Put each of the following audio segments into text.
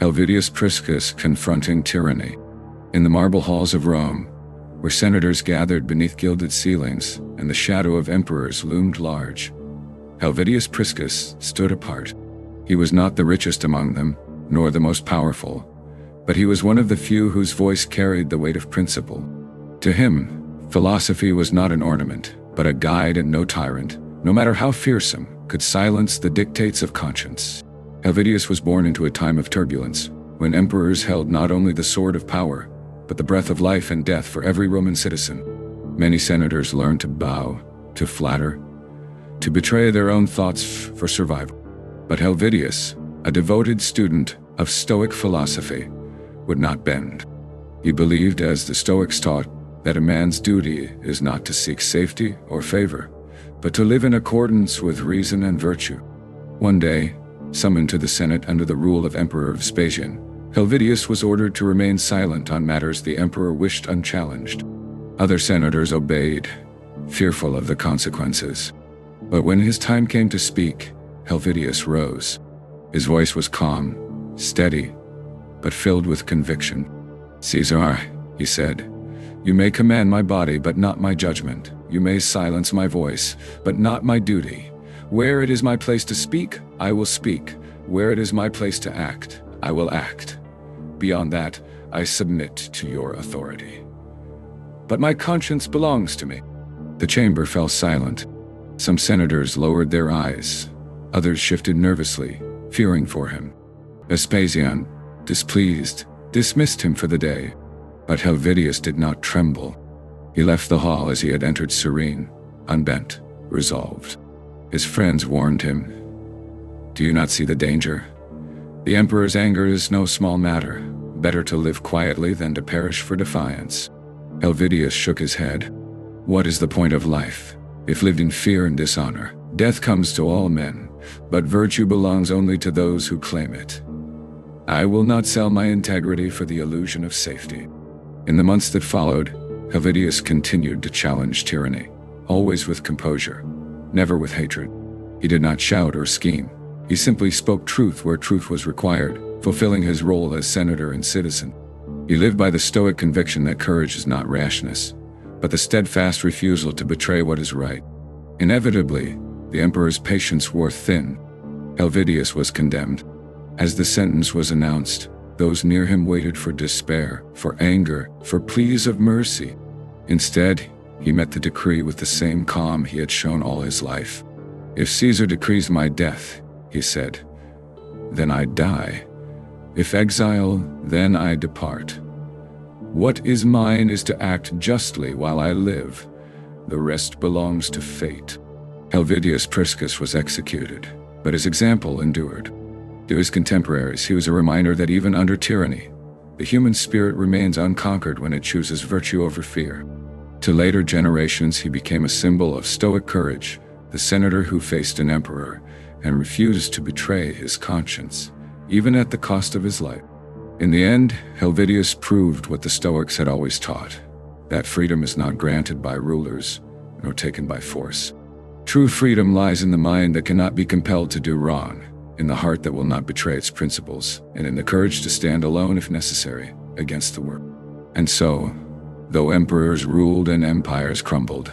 Helvidius Priscus Confronting Tyranny. In the marble halls of Rome, where senators gathered beneath gilded ceilings and the shadow of emperors loomed large, Helvidius Priscus stood apart. He was not the richest among them, nor the most powerful, but he was one of the few whose voice carried the weight of principle. To him, philosophy was not an ornament, but a guide, and no tyrant, no matter how fearsome, could silence the dictates of conscience. Helvidius was born into a time of turbulence, when emperors held not only the sword of power, but the breath of life and death for every Roman citizen. Many senators learned to bow, to flatter, to betray their own thoughts for survival. But Helvidius, a devoted student of Stoic philosophy, would not bend. He believed, as the Stoics taught, that a man's duty is not to seek safety or favor, but to live in accordance with reason and virtue. One day, summoned to the Senate under the rule of Emperor Vespasian, Helvidius was ordered to remain silent on matters the emperor wished unchallenged. Other senators obeyed, fearful of the consequences. But when his time came to speak, Helvidius rose. His voice was calm, steady, but filled with conviction. "Caesar," he said, "you may command my body, but not my judgment. You may silence my voice, but not my duty. Where it is my place to speak, I will speak. Where it is my place to act, I will act. Beyond that, I submit to your authority. But my conscience belongs to me." The chamber fell silent. Some senators lowered their eyes. Others shifted nervously, fearing for him. Vespasian, displeased, dismissed him for the day. But Helvidius did not tremble. He left the hall as he had entered, serene, unbent, resolved. His friends warned him, "Do you not see the danger? The emperor's anger is no small matter. Better to live quietly than to perish for defiance." Helvidius shook his head. "What is the point of life, if lived in fear and dishonor? Death comes to all men, but virtue belongs only to those who claim it. I will not sell my integrity for the illusion of safety." In the months that followed, Helvidius continued to challenge tyranny, always with composure, never with hatred. He did not shout or scheme. He simply spoke truth where truth was required, fulfilling his role as senator and citizen. He lived by the Stoic conviction that courage is not rashness, but the steadfast refusal to betray what is right. Inevitably, the emperor's patience wore thin. Helvidius was condemned. As the sentence was announced, those near him waited for despair, for anger, for pleas of mercy. Instead, he met the decree with the same calm he had shown all his life. "If Caesar decrees my death," he said, "then I die. If exile, then I depart. What is mine is to act justly while I live. The rest belongs to fate." Helvidius Priscus was executed, but his example endured. To his contemporaries, he was a reminder that even under tyranny, the human spirit remains unconquered when it chooses virtue over fear. To later generations, he became a symbol of Stoic courage, the senator who faced an emperor and refused to betray his conscience, even at the cost of his life. In the end, Helvidius proved what the Stoics had always taught, that freedom is not granted by rulers, nor taken by force. True freedom lies in the mind that cannot be compelled to do wrong, in the heart that will not betray its principles, and in the courage to stand alone if necessary, against the world. And so, though emperors ruled and empires crumbled,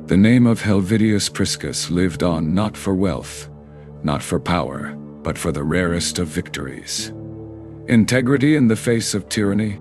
the name of Helvidius Priscus lived on, not for wealth, not for power, but for the rarest of victories. Integrity in the face of tyranny,